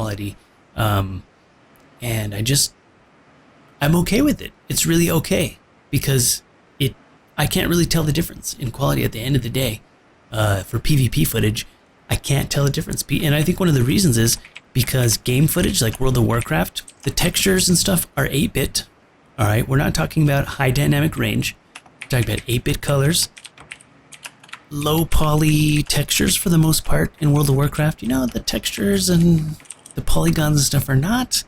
quality. And I'm okay with it. It's really okay because I can't really tell the difference in quality at the end of the day. For PvP footage, I can't tell the difference. And I think one of the reasons is because game footage like World of Warcraft, the textures and stuff are 8-bit. All right, we're not talking about high dynamic range. We're talking about 8-bit colors, low poly textures for the most part in World of Warcraft. You know, the textures and the polygons and stuff are not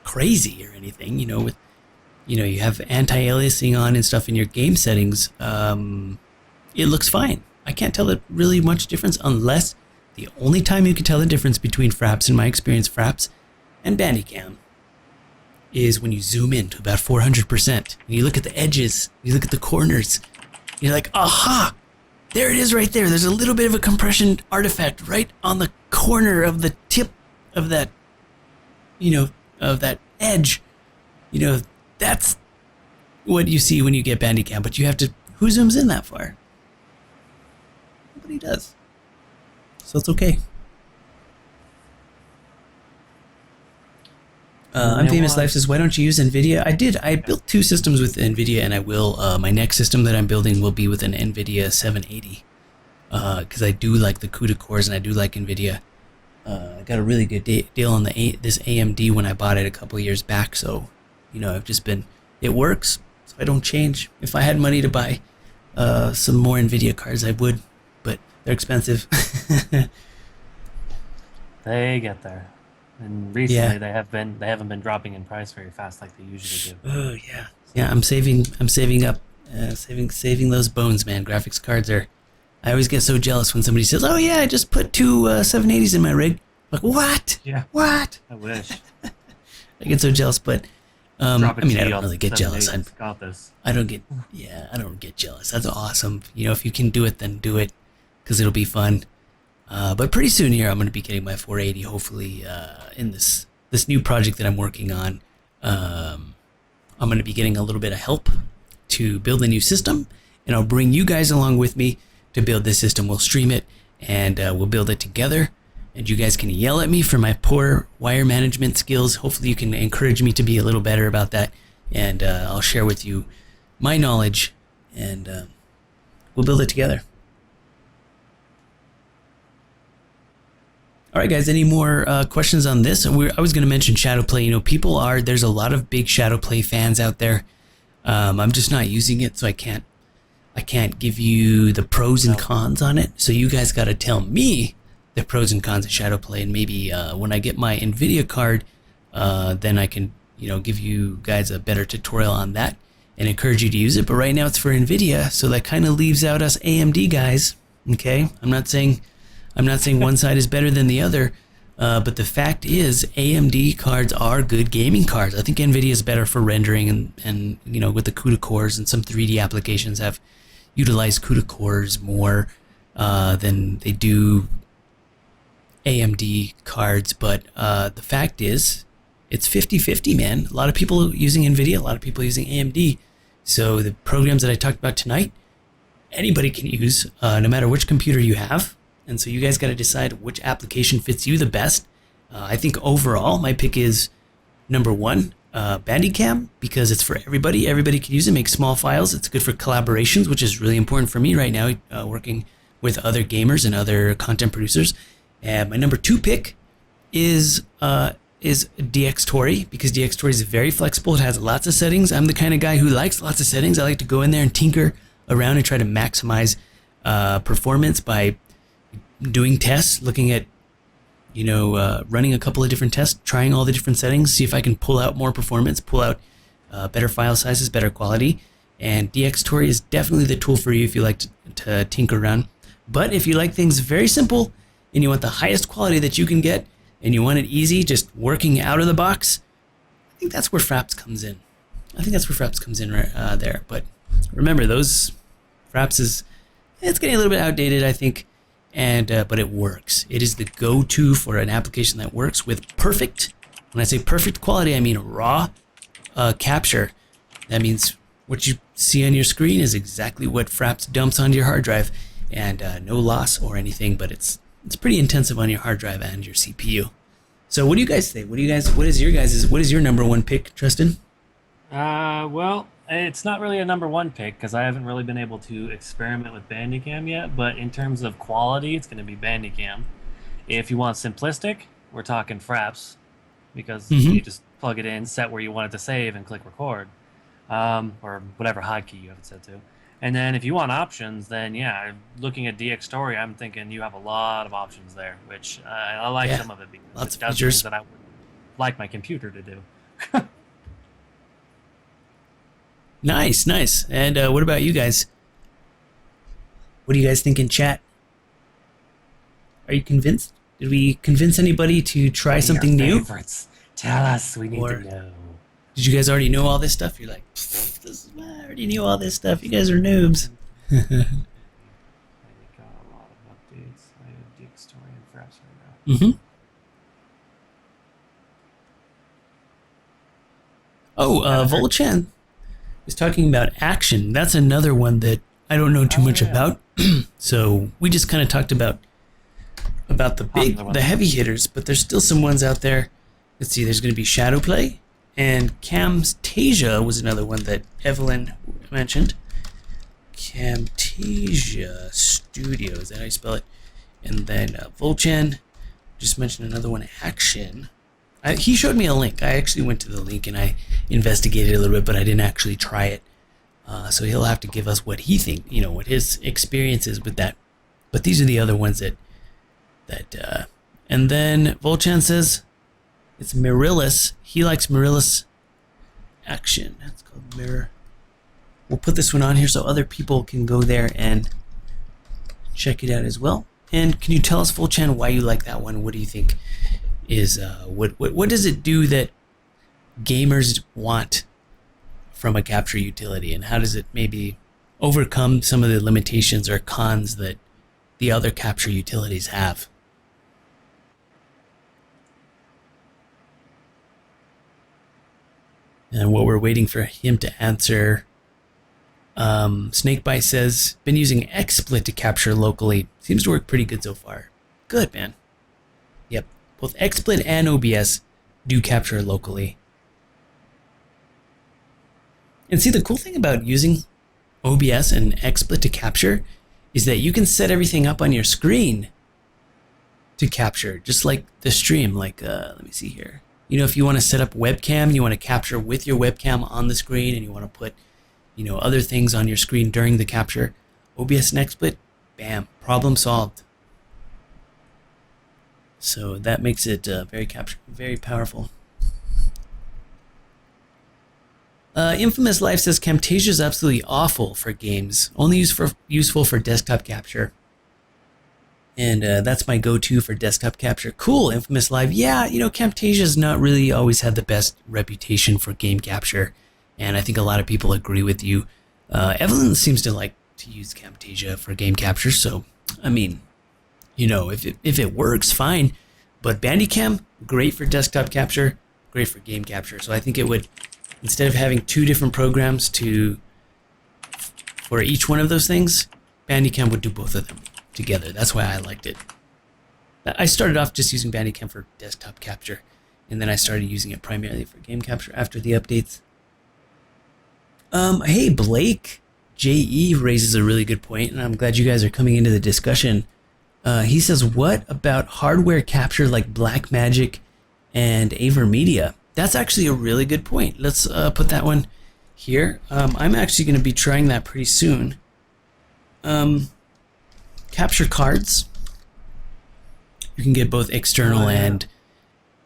crazy or anything. You know, with you have anti-aliasing on and stuff in your game settings. It looks fine. I can't tell it really much difference unless the only time you can tell the difference between Fraps, in my experience, Fraps and Bandicam, is when you zoom in to about 400% and you look at the edges, you look at the corners, you're like, aha, there it is right there. There's a little bit of a compression artifact right on the corner of the tip of that, of that edge. That's what you see when you get Bandicam, but you have to, who zooms in that far? Nobody does. So it's okay. I'm Famous Life says, why don't you use NVIDIA? I built 2 systems with NVIDIA, and I will, my next system that I'm building will be with an NVIDIA 780. Because I do like the CUDA cores, and I do like NVIDIA. I got a really good deal on this AMD when I bought it a couple years back, so, I've just been, it works, so I don't change. If I had money to buy some more NVIDIA cards, I would, but they're expensive. They get there. And recently they haven't been dropping in price very fast like they usually do. Oh yeah. Yeah, I'm saving up, saving those bones, man. Graphics cards are, I always get so jealous when somebody says, "Oh yeah, I just put 2 780s in my rig." Like, what? Yeah. What? I wish. I get so jealous, but I don't really get jealous. Got this. I don't get jealous. That's awesome. If you can do it, then do it, because it'll be fun. But pretty soon here, I'm going to be getting my 480, hopefully, in this new project that I'm working on. I'm going to be getting a little bit of help to build a new system, and I'll bring you guys along with me to build this system. We'll stream it, and we'll build it together, and you guys can yell at me for my poor wire management skills. Hopefully you can encourage me to be a little better about that, and I'll share with you my knowledge, and we'll build it together. All right, guys, any more questions on this? I was going to mention Shadowplay. There's a lot of big Shadowplay fans out there. I'm just not using it, so I can't give you the pros and cons on it. So you guys got to tell me the pros and cons of Shadowplay, and maybe when I get my NVIDIA card, then I can, give you guys a better tutorial on that and encourage you to use it. But right now it's for NVIDIA, so that kind of leaves out us AMD guys. Okay, I'm not saying one side is better than the other, but the fact is AMD cards are good gaming cards. I think NVIDIA is better for rendering and with the CUDA cores, and some 3D applications have utilized CUDA cores more than they do AMD cards. But the fact is it's 50-50, man. A lot of people using NVIDIA, a lot of people using AMD. So the programs that I talked about tonight, anybody can use, no matter which computer you have. And so you guys got to decide which application fits you the best. I think overall, my pick is number 1, Bandicam, because it's for everybody. Everybody can use it, make small files. It's good for collaborations, which is really important for me right now, working with other gamers and other content producers. And my number 2 pick is DxTory, because DxTory is very flexible. It has lots of settings. I'm the kind of guy who likes lots of settings. I like to go in there and tinker around and try to maximize performance by doing tests, looking at, running a couple of different tests, trying all the different settings, see if I can pull out more performance, pull out better file sizes, better quality. And DxTory is definitely the tool for you if you like to tinker around. But if you like things very simple and you want the highest quality that you can get and you want it easy, just working out of the box, I think that's where Fraps comes in. Right there. But remember, those Fraps it's getting a little bit outdated, I think. But it works. It is the go-to for an application that works with perfect, when I say perfect quality, I mean raw capture. That means what you see on your screen is exactly what Fraps dumps onto your hard drive, and no loss or anything, but it's pretty intensive on your hard drive and your CPU. So what do you guys think? What is your number one pick, Tristan? Well, it's not really a number one pick because I haven't really been able to experiment with Bandicam yet. But in terms of quality, it's going to be Bandicam. If you want simplistic, we're talking Fraps because Mm-hmm. you just plug it in, set where you want it to save, and click record, or whatever hotkey you have it set to. And then if you want options, then yeah, looking at DX Story, I'm thinking you have a lot of options there, which I like Yeah, some of it because lots it of does things features. that I would like my computer to do. Nice, nice. And what about you guys? What do you guys think in chat? Are you convinced? Did we convince anybody to try What are your something new? favorites? Tell us. We need to Or know. did you guys already know all this stuff? You're like, I already knew all this stuff. You guys are noobs. I got a lot of updates. I have DX Story and Fraps right now. Mm-hmm. Oh, Volchan is talking about action. That's another one that I don't know too much Yeah. about. So we just kind of talked about the heavy hitters, but there's still some ones out there. Let's see. There's going to be Shadowplay, and Camtasia was another one that Evelyn mentioned. Camtasia Studio, is that how you spell it? And then Volchan just mentioned another one, Action. He showed me a link. I actually went to the link and I investigated a little bit, but I didn't actually try it. So he'll have to give us what he thinks, what his experience is with that. But these are the other ones that and then Volchan says it's Mirillus. He likes Mirillus Action. That's called Mirror. We'll put this one on here so other people can go there and check it out as well. And can you tell us, Volchan, why you like that one? What do you think is what does it do that gamers want from a capture utility, and how does it maybe overcome some of the limitations or cons that the other capture utilities have? And what we're waiting for him to answer, Snakebite says, been using XSplit to capture locally. Seems to work pretty good so far. Good, man. Yep, both XSplit and OBS do capture locally. And see, the cool thing about using OBS and XSplit to capture is that you can set everything up on your screen to capture, just like the stream. Like, let me see here. If you want to set up webcam, you want to capture with your webcam on the screen, and you want to put, other things on your screen during the capture, OBS and XSplit, bam, problem solved. So that makes it very powerful. Infamous Life says Camtasia is absolutely awful for games, only useful for desktop capture. And that's my go-to for desktop capture. Cool, Infamous Live. Yeah, Camtasia's not really always had the best reputation for game capture, and I think a lot of people agree with you. Evelyn seems to like to use Camtasia for game capture, so I mean, if it works, fine. But Bandicam, great for desktop capture, great for game capture. So I think it would, instead of having two different programs for each one of those things, Bandicam would do both of them together. That's why I liked it. I started off just using Bandicam for desktop capture, and then I started using it primarily for game capture after the updates. Hey, Blake JE raises a really good point, and I'm glad you guys are coming into the discussion. He says, what about hardware capture like Blackmagic and Avermedia? That's actually a really good point. Let's put that one here. I'm actually going to be trying that pretty soon. Capture cards. You can get both external and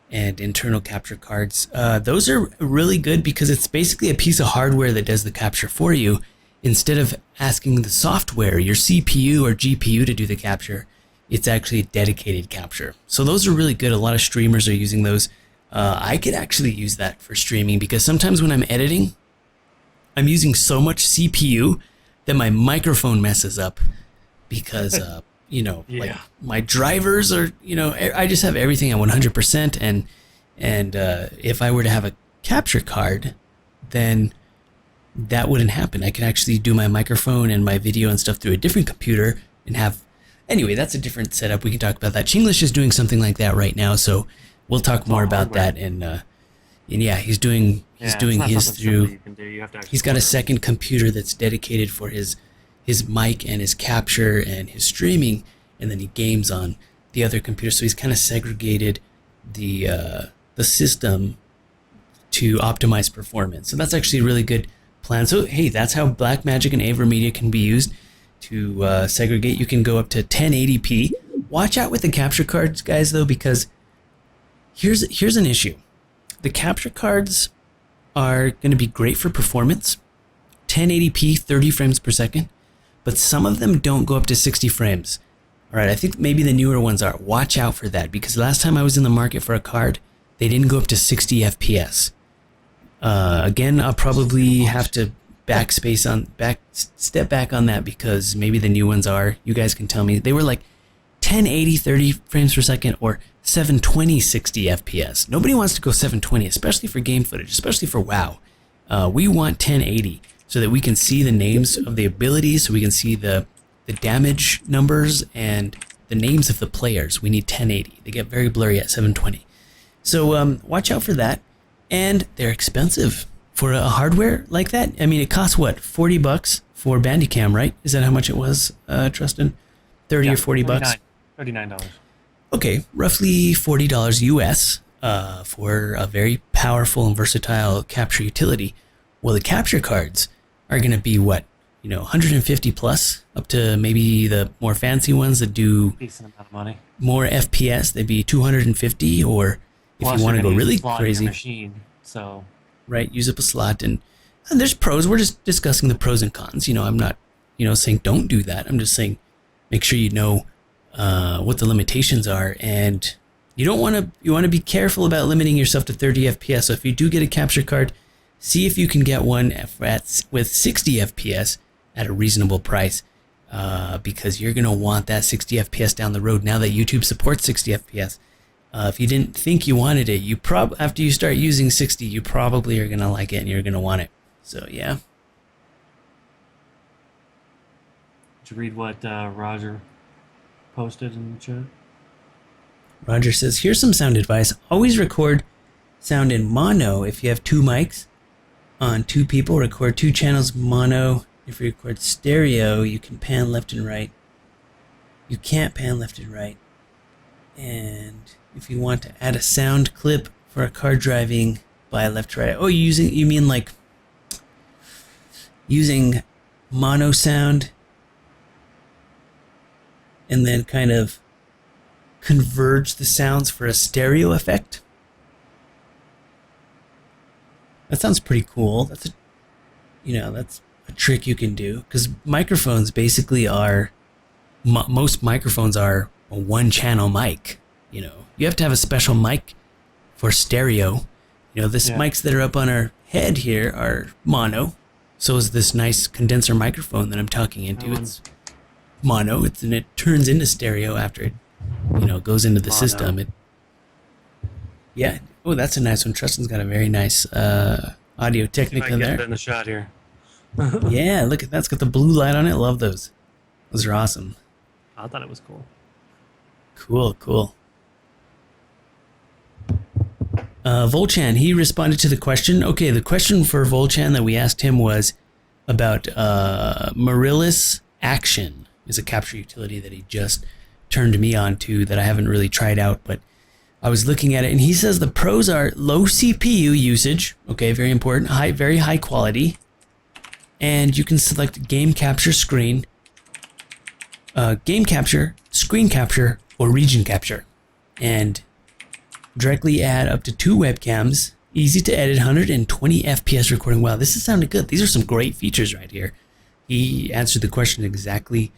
internal capture cards. Those are really good because it's basically a piece of hardware that does the capture for you. Instead of asking the software, your CPU or GPU to do the capture, it's actually a dedicated capture. So those are really good. A lot of streamers are using those. I could actually use that for streaming because sometimes when I'm editing, I'm using so much CPU that my microphone messes up because, like my drivers are, I just have everything at 100%. And if I were to have a capture card, then that wouldn't happen. I could actually do my microphone and my video and stuff through a different computer and have, anyway, that's a different setup. We can talk about that. Chinglish is doing something like that right now. So we'll talk more all about hardware. that. And yeah, he's doing Yeah, it's doing not his something simple through. you can do. You have to actually He's got a order. second computer that's dedicated for his mic and his capture and his streaming, and then he games on the other computer. So he's kind of segregated the system to optimize performance. So that's actually a really good plan. So hey, that's how Blackmagic and AverMedia can be used to segregate. You can go up to 1080p. Watch out with the capture cards, guys, though, because here's an issue. The capture cards are going to be great for performance, 1080p, 30 frames per second, but some of them don't go up to 60 frames. All right, I think maybe the newer ones are. Watch out for that, because last time I was in the market for a card, they didn't go up to 60 FPS. Again, I'll probably have to step back on that, because maybe the new ones are. You guys can tell me. They were like 1080 30 frames per second or 720 60 FPS. Nobody wants to go 720, especially for game footage, especially for WoW. We want 1080 so that we can see the names of the abilities, so we can see the damage numbers and the names of the players. We need 1080. They get very blurry at 720. So watch out for that. And they're expensive for a hardware like that. I mean, it costs what, $40 for Bandicam, right? Is that how much it was, Trustin? 30 or 40 bucks? $39. Okay, roughly $40 US for a very powerful and versatile capture utility. Well, the capture cards are going to be what? 150 plus, up to maybe the more fancy ones that do Decent amount of money. more FPS. They'd be 250, or if Plus, you want to you're go gonna use really a slot in your crazy, machine, so right? Use up a slot, and there's pros. We're just discussing the pros and cons. I'm not, saying don't do that. I'm just saying make sure you know what the limitations are, and you want to be careful about limiting yourself to 30 FPS. So if you do get a capture card, see if you can get one with 60 FPS at a reasonable price, because you're going to want that 60 FPS down the road now that YouTube supports 60 FPS. If you didn't think you wanted it, after you start using 60, you probably are going to like it and you're going to want it. So yeah. did you read what Roger posted in the chat? Roger says, here's some sound advice. Always record sound in mono if you have two mics on two people. Record two channels mono. If you record stereo, you can pan left and right. You can't pan left and right. And if you want to add a sound clip for a car driving by left to right. Oh, you mean like using mono sound and then kind of converge the sounds for a stereo effect? That sounds pretty cool. That's a trick you can do, because microphones basically are most microphones are a one channel mic. You have to have a special mic for stereo. Mics that are up on our head here are mono. So is this nice condenser microphone that I'm talking into. It's mono. And it turns into stereo after it goes into the system. Yeah. Oh, that's a nice one. Trustin's got a very nice audio technique in there. Get it in the shot here. Yeah, look at that. It's got the blue light on it. Love those. Those are awesome. I thought it was cool. Cool. Volchan, he responded to the question. Okay, the question for Volchan that we asked him was about Marilis Action. Is a capture utility that he just turned me on to that I haven't really tried out, but I was looking at it, and he says the pros are low CPU usage. Okay, very important. Very high quality. And you can select game capture screen, game capture, screen capture, or region capture. And directly add up to 2 webcams. Easy to edit, 120 FPS recording. Wow, this is sounding good. These are some great features right here. He answered the question exactly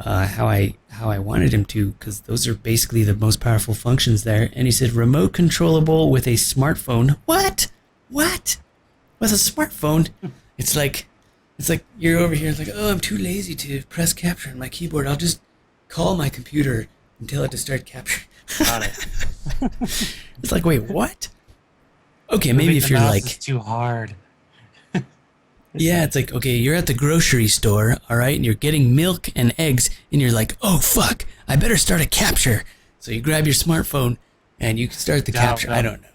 how I wanted him to, because those are basically the most powerful functions there. And he said remote controllable with a smartphone. What? With a smartphone? It's like you're over here like, oh, I'm too lazy to press capture on my keyboard. I'll just call my computer and tell it to start capturing. Got it. It's like, wait, what? Okay, maybe if you're like, it's too hard. yeah, it's like, okay, you're at the grocery store, all right, and you're getting milk and eggs, and you're like, oh fuck, I better start a capture. So you grab your smartphone, And you can start the Yeah, capture. I don't know.